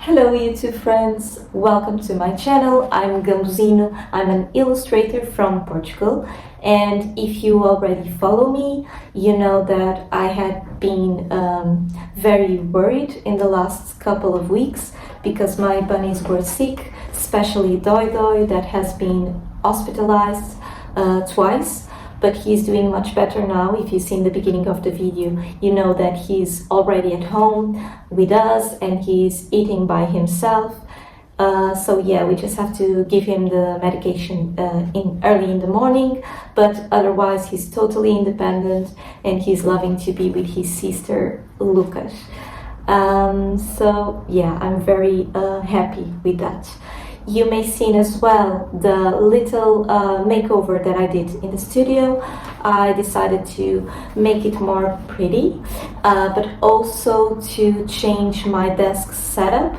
Hello YouTube friends, welcome to my channel. I'm Gambuzino, I'm an illustrator from Portugal, and if you already follow me, you know that I had been very worried in the last couple of weeks because my bunnies were sick, especially Doi Doi that has been hospitalized twice. But he's doing much better now. If you see in the beginning of the video, you know that he's already at home with us and he's eating by himself. So yeah, we just have to give him the medication early in the morning, but otherwise he's totally independent and he's loving to be with his sister Lucas. So yeah, I'm very happy with that. You may see as well the little makeover that I did in the studio. I decided to make it more pretty, but also to change my desk setup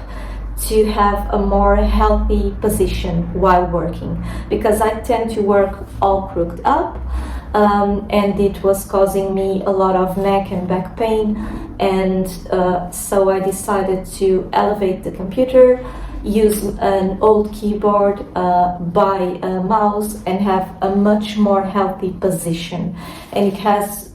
to have a more healthy position while working, because I tend to work all crooked up, and it was causing me a lot of neck and back pain, and so I decided to elevate the computer, use an old keyboard, buy a mouse and have a much more healthy position, and it has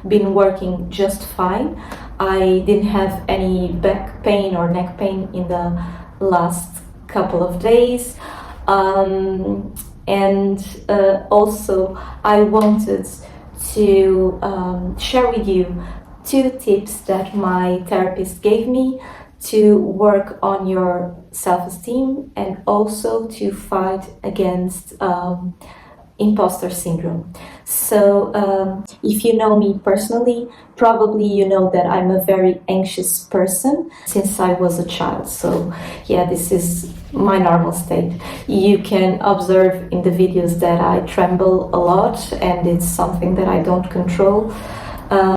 been working just fine. I didn't have any back pain or neck pain in the last couple of days, and also I wanted to share with you 2 tips that my therapist gave me to work on your self-esteem and also to fight against imposter syndrome. So if you know me personally, probably you know that I'm a very anxious person since I was a child. So yeah, this is my normal state. You can observe in the videos that I tremble a lot, and it's something that I don't control.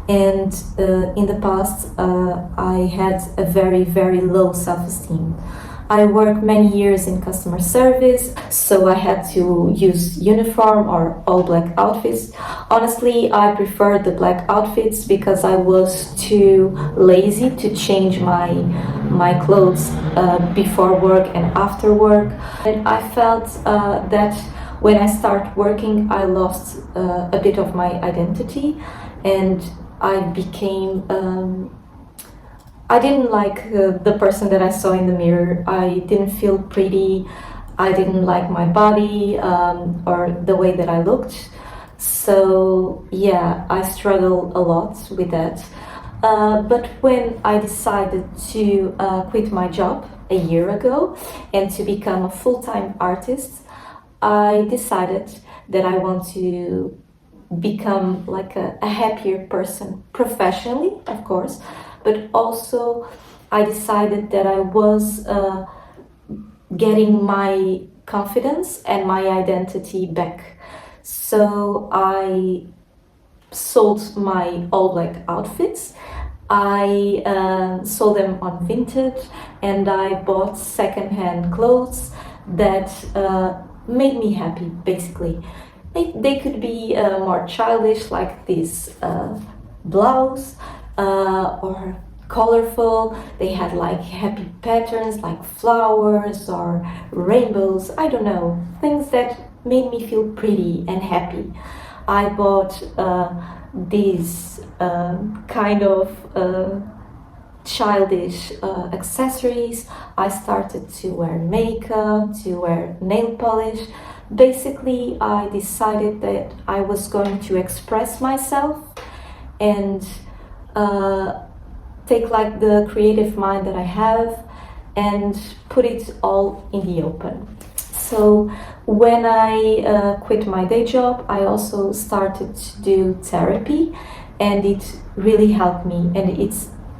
In the past, I had a very low self-esteem. I worked many years in customer service, so I had to use uniform or all black outfits. Honestly, I preferred the black outfits because I was too lazy to change my clothes before work and after work. And I felt that when I started working, I lost a bit of my identity, and I became I didn't like the person that I saw in the mirror. I didn't feel pretty. I didn't like my body or the way that I looked. So yeah, I struggled a lot with that. But when I decided to quit my job a year ago and to become a full-time artist, I decided that I want to become like a happier person professionally, of course, but also I decided that I was getting my confidence and my identity back. So I sold my all black outfits. I sold them on Vinted, and I bought secondhand clothes that made me happy, basically. They could be more childish, like this blouse, or colorful. They had like happy patterns like flowers or rainbows, I don't know, things that made me feel pretty and happy. I bought these kind of childish accessories. I started to wear makeup, to wear nail polish. Basically, I decided that I was going to express myself and take like the creative mind that I have and put it all in the open. So when I quit my day job, I also started to do therapy, and it really helped me, and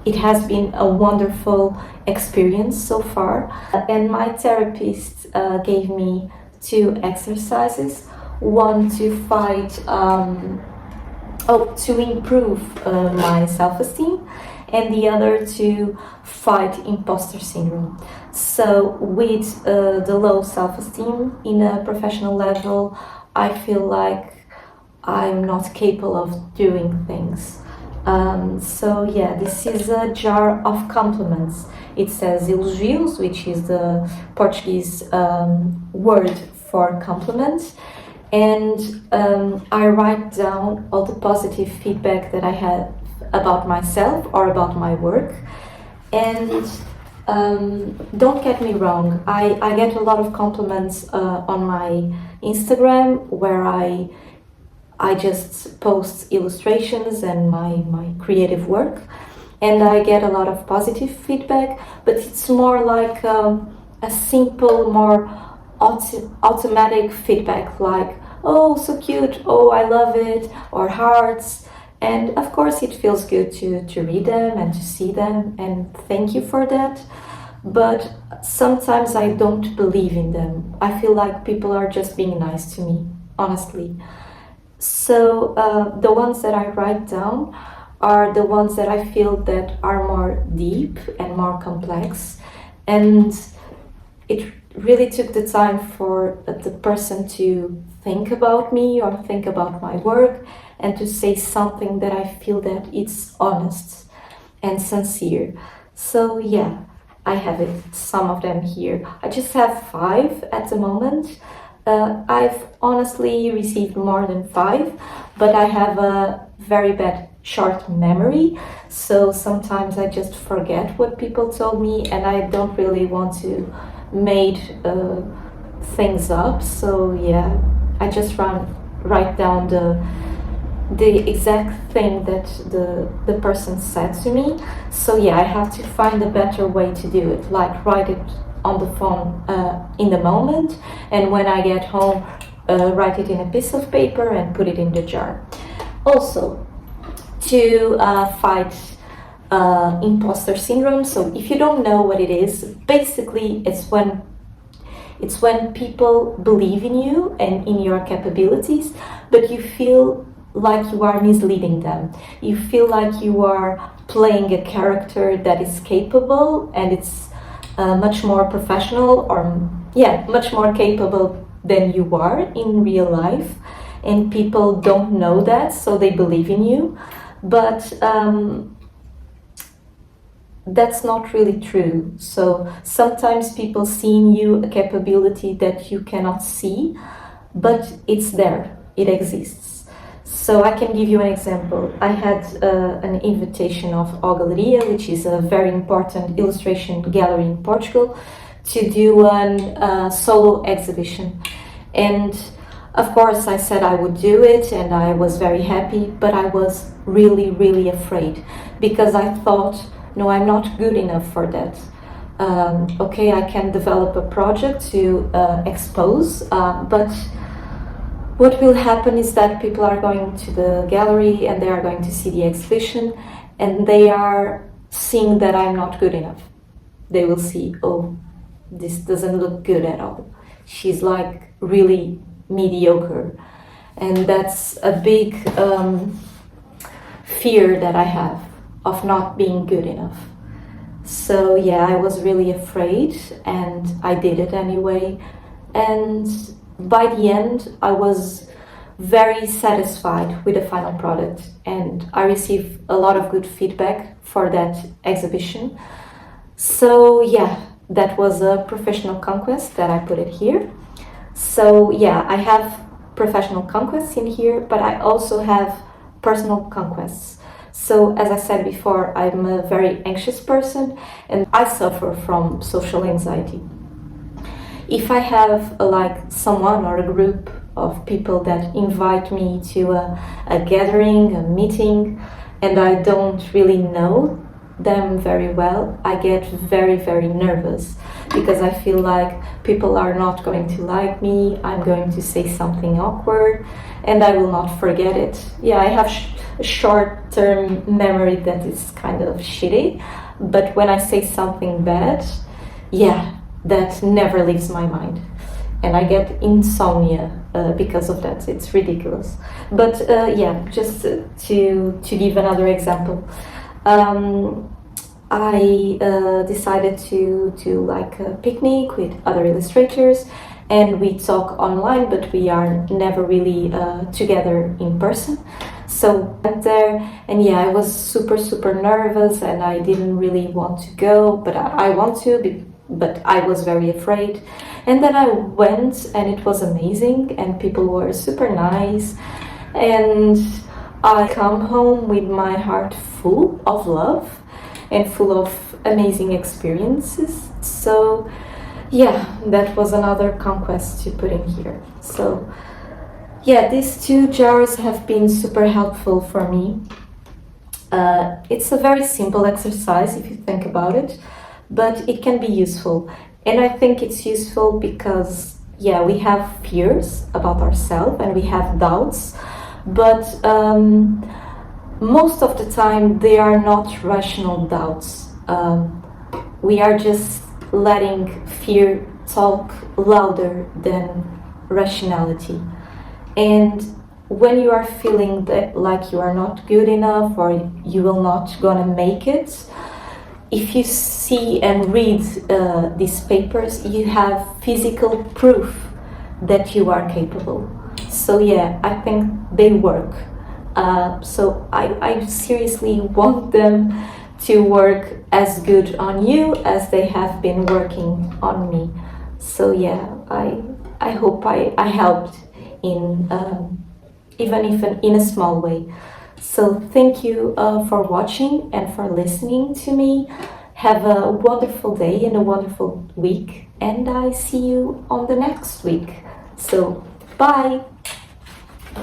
it has been a wonderful experience so far. And my therapist gave me 2 exercises, one to fight to improve my self-esteem, and the other to fight imposter syndrome. So with the low self-esteem in a professional level, I feel like I'm not capable of doing things. So yeah, this is a jar of compliments. It says elogios, which is the Portuguese word for compliment. And I write down all the positive feedback that I have about myself or about my work. And don't get me wrong, I get a lot of compliments on my Instagram, where I just post illustrations and my creative work, and I get a lot of positive feedback, but it's more like a simple, more automatic feedback, like, oh, so cute, oh, I love it, or hearts. And of course, it feels good to read them and to see them, and thank you for that. But sometimes I don't believe in them. I feel like people are just being nice to me, honestly. So the ones that I write down are the ones that I feel that are more deep and more complex, and it really took the time for the person to think about me or think about my work and to say something that I feel that it's honest and sincere. So yeah, I have it, some of them here. I just have 5 at the moment. I've honestly received more than 5, but I have a very bad short memory, so sometimes I just forget what people told me, and I don't really want to make things up. So yeah, I just write down the exact thing that the person said to me. So yeah, I have to find a better way to do it, like write it on the phone in the moment, and when I get home, write it in a piece of paper and put it in the jar. Also, to fight imposter syndrome. So if you don't know what it is, basically it's when people believe in you and in your capabilities, but you feel like you are misleading them. You feel like you are playing a character that is capable, and it's much more professional, or much more capable than you are in real life, and people don't know that, so they believe in you. But that's not really true. So sometimes people see in you a capability that you cannot see, but it's there, it exists. So I can give you an example. I had an invitation of O Galeria, which is a very important illustration gallery in Portugal, to do a solo exhibition. And of course I said I would do it, and I was very happy, but I was really, really afraid, because I thought, no, I'm not good enough for that. Okay, I can develop a project to expose, but what will happen is that people are going to the gallery and they are going to see the exhibition, and they are seeing that I'm not good enough. They will see, oh, this doesn't look good at all. She's like really mediocre. And that's a big fear that I have, of not being good enough. So yeah, I was really afraid, and I did it anyway. And by the end, I was very satisfied with the final product, and I received a lot of good feedback for that exhibition. So yeah, that was a professional conquest that I put it here. So yeah, I have professional conquests in here, but I also have personal conquests. So as I said before, I'm a very anxious person, and I suffer from social anxiety. If I have like someone or a group of people that invite me to a gathering, a meeting, and I don't really know them very well, I get very, very nervous, because I feel like people are not going to like me, I'm going to say something awkward, and I will not forget it. Yeah, I have a short-term memory that is kind of shitty, but when I say something bad, yeah, that never leaves my mind, and I get insomnia because of that. It's ridiculous. But yeah, just to give another example, I decided to do like a picnic with other illustrators, and we talk online, but we are never really together in person. So I went there, and yeah, I was super nervous, and I didn't really want to go, but I want to, but I was very afraid. And then I went, and it was amazing, and people were super nice, and I come home with my heart full of love and full of amazing experiences. So yeah, that was another conquest to put in here. So yeah, these 2 jars have been super helpful for me. It's a very simple exercise if you think about it, but it can be useful. And I think it's useful because, yeah, we have fears about ourselves and we have doubts, but most of the time they are not rational doubts. We are just letting fear talk louder than rationality. And when you are feeling that like you are not good enough or you will not gonna make it, if you see and read these papers, you have physical proof that you are capable. So yeah, I think they work. So I seriously want them to work as good on you as they have been working on me. So yeah, I hope I helped in even if in a small way. So thank you for watching and for listening to me. Have a wonderful day and a wonderful week, and I see you on the next week. So bye.